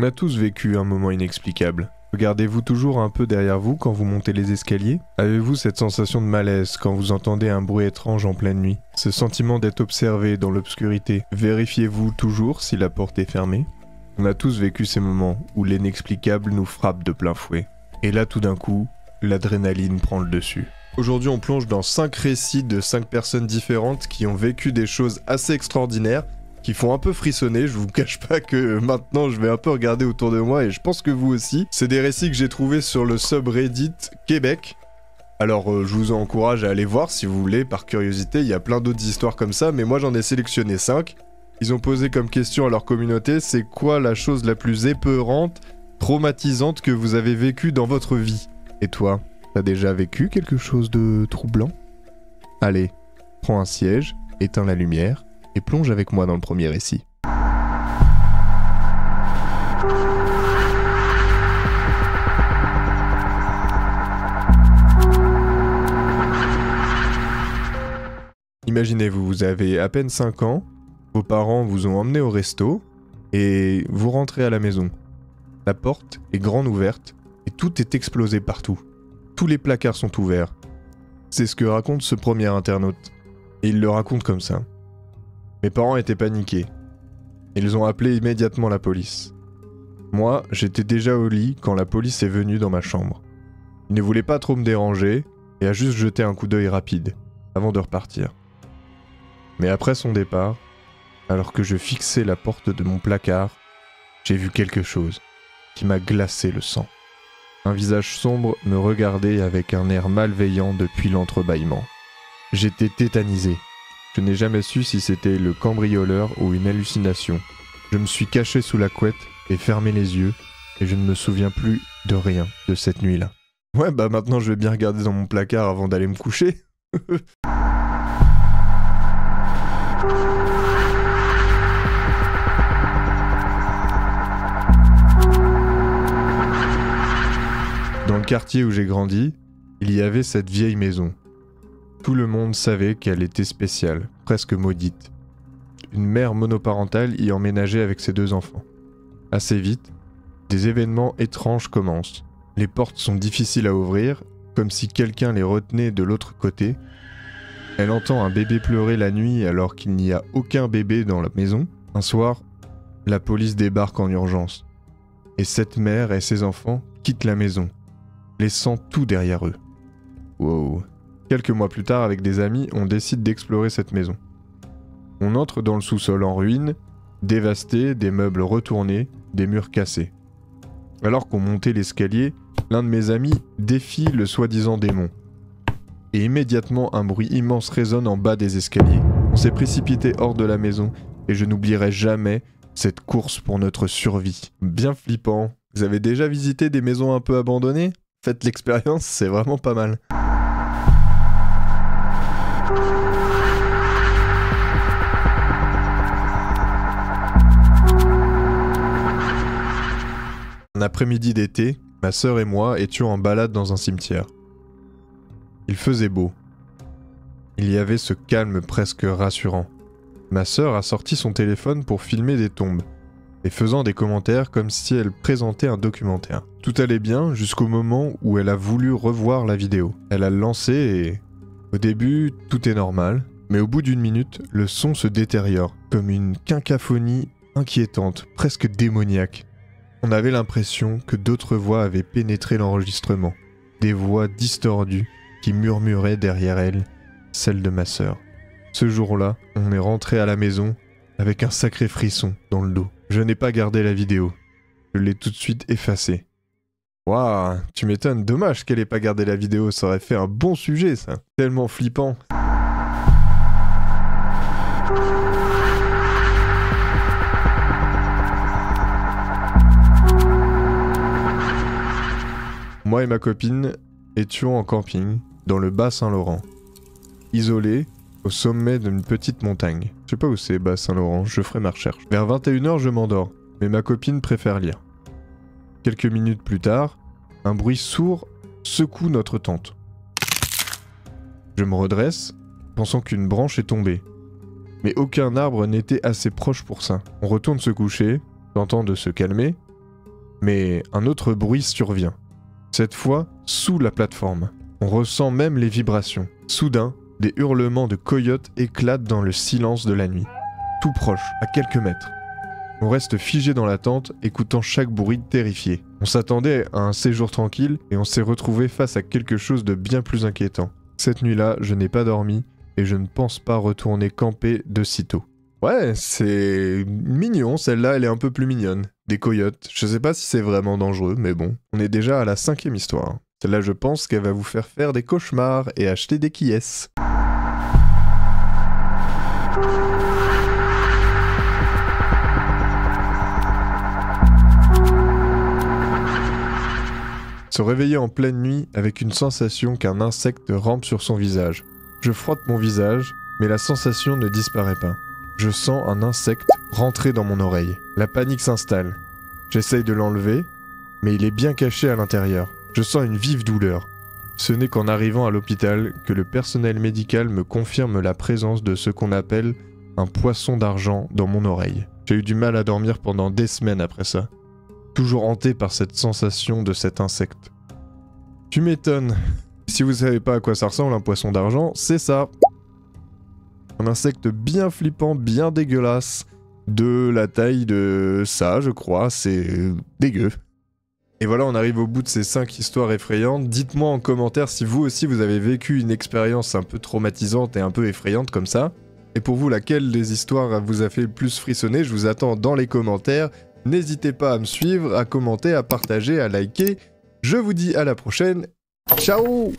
On a tous vécu un moment inexplicable. Regardez-vous toujours un peu derrière vous quand vous montez les escaliers? Avez-vous cette sensation de malaise quand vous entendez un bruit étrange en pleine nuit? Ce sentiment d'être observé dans l'obscurité? Vérifiez-vous toujours si la porte est fermée? On a tous vécu ces moments où l'inexplicable nous frappe de plein fouet. Et là tout d'un coup, l'adrénaline prend le dessus. Aujourd'hui on plonge dans 5 récits de 5 personnes différentes qui ont vécu des choses assez extraordinaires, qui font un peu frissonner. Je vous cache pas que maintenant je vais un peu regarder autour de moi et je pense que vous aussi. C'est des récits que j'ai trouvés sur le subreddit Québec. Alors je vous encourage à aller voir si vous voulez, par curiosité, il y a plein d'autres histoires comme ça, mais moi j'en ai sélectionné 5. Ils ont posé comme question à leur communauté, c'est quoi la chose la plus épeurante, traumatisante que vous avez vécue dans votre vie? Et toi, t'as déjà vécu quelque chose de troublant? Allez, prends un siège, éteins la lumière, et plonge avec moi dans le premier récit. Imaginez-vous, vous avez à peine 5 ans, vos parents vous ont emmené au resto, et vous rentrez à la maison. La porte est grande ouverte, et tout est explosé partout. Tous les placards sont ouverts. C'est ce que raconte ce premier internaute. Et il le raconte comme ça. Mes parents étaient paniqués. Ils ont appelé immédiatement la police. Moi, j'étais déjà au lit quand la police est venue dans ma chambre. Il ne voulait pas trop me déranger et a juste jeté un coup d'œil rapide avant de repartir. Mais après son départ, alors que je fixais la porte de mon placard, j'ai vu quelque chose qui m'a glacé le sang. Un visage sombre me regardait avec un air malveillant depuis l'entrebâillement. J'étais tétanisé. Je n'ai jamais su si c'était le cambrioleur ou une hallucination. Je me suis caché sous la couette et fermé les yeux, et je ne me souviens plus de rien de cette nuit-là. Ouais, bah maintenant je vais bien regarder dans mon placard avant d'aller me coucher. Dans le quartier où j'ai grandi, il y avait cette vieille maison. Tout le monde savait qu'elle était spéciale, presque maudite. Une mère monoparentale y emménageait avec ses 2 enfants. Assez vite, des événements étranges commencent. Les portes sont difficiles à ouvrir, comme si quelqu'un les retenait de l'autre côté. Elle entend un bébé pleurer la nuit alors qu'il n'y a aucun bébé dans la maison. Un soir, la police débarque en urgence. Et cette mère et ses enfants quittent la maison, laissant tout derrière eux. Wow. Quelques mois plus tard, avec des amis, on décide d'explorer cette maison. On entre dans le sous-sol en ruine, dévasté, des meubles retournés, des murs cassés. Alors qu'on montait l'escalier, l'un de mes amis défie le soi-disant démon. Et immédiatement, un bruit immense résonne en bas des escaliers. On s'est précipité hors de la maison, et je n'oublierai jamais cette course pour notre survie. Bien flippant. Vous avez déjà visité des maisons un peu abandonnées? Faites l'expérience, c'est vraiment pas mal. Un après-midi d'été, ma sœur et moi étions en balade dans un cimetière. Il faisait beau. Il y avait ce calme presque rassurant. Ma sœur a sorti son téléphone pour filmer des tombes, et faisant des commentaires comme si elle présentait un documentaire. Tout allait bien jusqu'au moment où elle a voulu revoir la vidéo. Elle a lancé et... Au début, tout est normal, mais au bout d'1 minute, le son se détériore, comme une quinquaphonie inquiétante, presque démoniaque. On avait l'impression que d'autres voix avaient pénétré l'enregistrement, des voix distordues qui murmuraient derrière elle, celle de ma sœur. Ce jour-là, on est rentré à la maison avec un sacré frisson dans le dos. Je n'ai pas gardé la vidéo, je l'ai tout de suite effacée. Waouh, tu m'étonnes, dommage qu'elle ait pas gardé la vidéo, ça aurait fait un bon sujet ça. Tellement flippant. Moi et ma copine étions en camping, dans le Bas-Saint-Laurent. Isolés, au sommet d'une petite montagne. Je sais pas où c'est Bas-Saint-Laurent, je ferai ma recherche. Vers 21h, je m'endors, mais ma copine préfère lire. Quelques minutes plus tard, un bruit sourd secoue notre tente. Je me redresse, pensant qu'une branche est tombée. Mais aucun arbre n'était assez proche pour ça. On retourne se coucher, tentant de se calmer, Mais un autre bruit survient. Cette fois, sous la plateforme. On ressent même les vibrations. Soudain, des hurlements de coyotes éclatent dans le silence de la nuit. Tout proche, à quelques mètres. On reste figé dans la tente, écoutant chaque bruit terrifié. On s'attendait à un séjour tranquille et on s'est retrouvé face à quelque chose de bien plus inquiétant. Cette nuit-là, je n'ai pas dormi et je ne pense pas retourner camper de sitôt. Ouais, c'est mignon, celle-là elle est un peu plus mignonne. Des coyotes, je sais pas si c'est vraiment dangereux, mais bon, on est déjà à la 5e histoire. Celle-là je pense qu'elle va vous faire des cauchemars et acheter des quilles. Se réveiller en pleine nuit avec une sensation qu'un insecte rampe sur son visage. Je frotte mon visage, mais la sensation ne disparaît pas. Je sens un insecte rentrer dans mon oreille. La panique s'installe. J'essaye de l'enlever, mais il est bien caché à l'intérieur. Je sens une vive douleur. Ce n'est qu'en arrivant à l'hôpital que le personnel médical me confirme la présence de ce qu'on appelle un poisson d'argent dans mon oreille. J'ai eu du mal à dormir pendant des semaines après ça. Toujours hanté par cette sensation de cet insecte. Tu m'étonnes. Si vous savez pas à quoi ça ressemble un poisson d'argent, c'est ça. Un insecte bien flippant, bien dégueulasse, de la taille de ça, je crois, c'est dégueu. Et voilà, on arrive au bout de ces 5 histoires effrayantes. Dites-moi en commentaire si vous aussi vous avez vécu une expérience un peu traumatisante et un peu effrayante comme ça. Et pour vous, laquelle des histoires vous a fait le plus frissonner? Je vous attends dans les commentaires. N'hésitez pas à me suivre, à commenter, à partager, à liker. Je vous dis à la prochaine. Ciao!